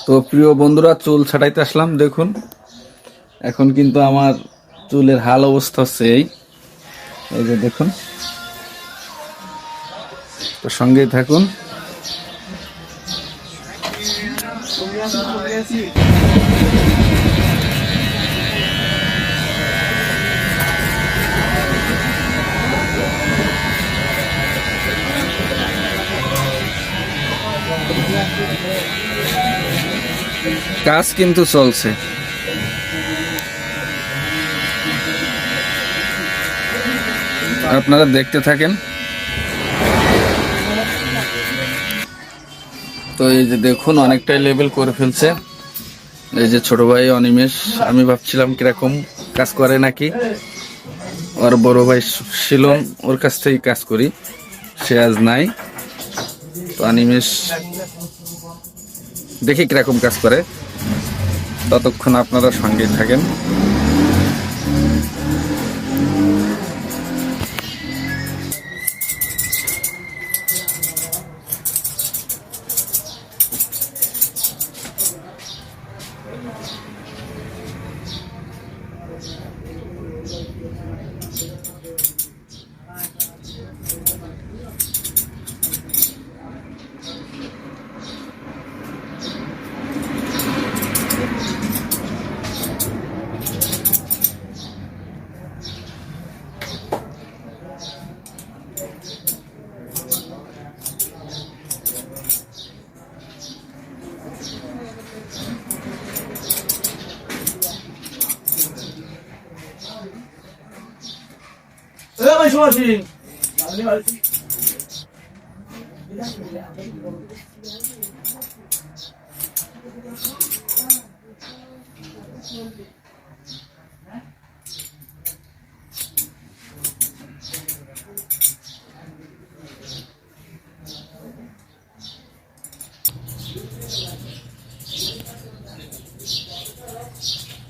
তো প্রিয় বন্ধুরা, চুল ছাটাইতে আসলাম। দেখুন এখন কিন্তু আমার চুলের হাল অবস্থা হচ্ছে এই যে দেখুন, তো সঙ্গেই থাকুন। কাজ কিন্তু চলছে। আপনারা দেখতে থাকেন। তো এই যে দেখুন, অনেকটাই লেভেল করে ফেলছে। এই যে ছোট ভাই অনিমেষ, আমি ভাবছিলাম কিরকম কাজ করে নাকি। ওর বড় ভাই শিলন, ওর কাছ থেকেই কাজ করি, সে আজ নাই। তো অনিমেষ দেখি কিরকম কাজ করে, ততক্ষণ আপনারা সঙ্গেই থাকেন।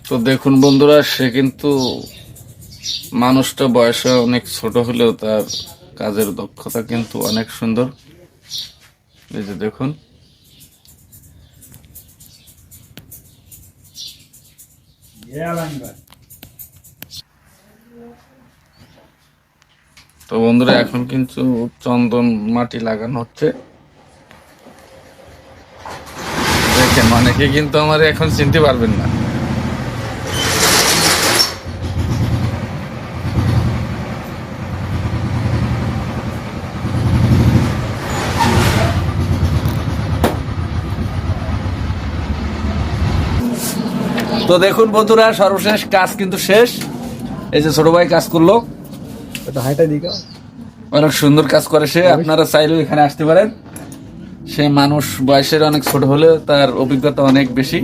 তো দেখুন বন্ধুরা, সে কিন্তু মানুষটা বয়সে অনেক ছোট হলেও তার কাজের দক্ষতা কিন্তু অনেক সুন্দর। এই যে দেখুন, তো বন্ধুরা এখন কিন্তু চন্দন মাটি লাগানো হচ্ছে। দেখেন, অনেকে কিন্তু আমার এখন চিনতে পারবেন না। তো দেখুন বন্ধুরা, সর্বশেষ কাজ কিন্তু শেষ। এই যে ছোট ভাই কাজ করলো, অনেক সুন্দর কাজ করে সে। আপনারা চাইলেও এখানে আসতে পারেন। সে মানুষ বয়সের অনেক ছোট হলেও তার অভিজ্ঞতা অনেক বেশি।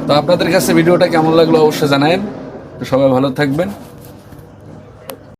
তো আপনাদের কাছে ভিডিওটা কেমন লাগলো অবশ্যই জানাবেন। তো সবাই ভালো থাকবেন।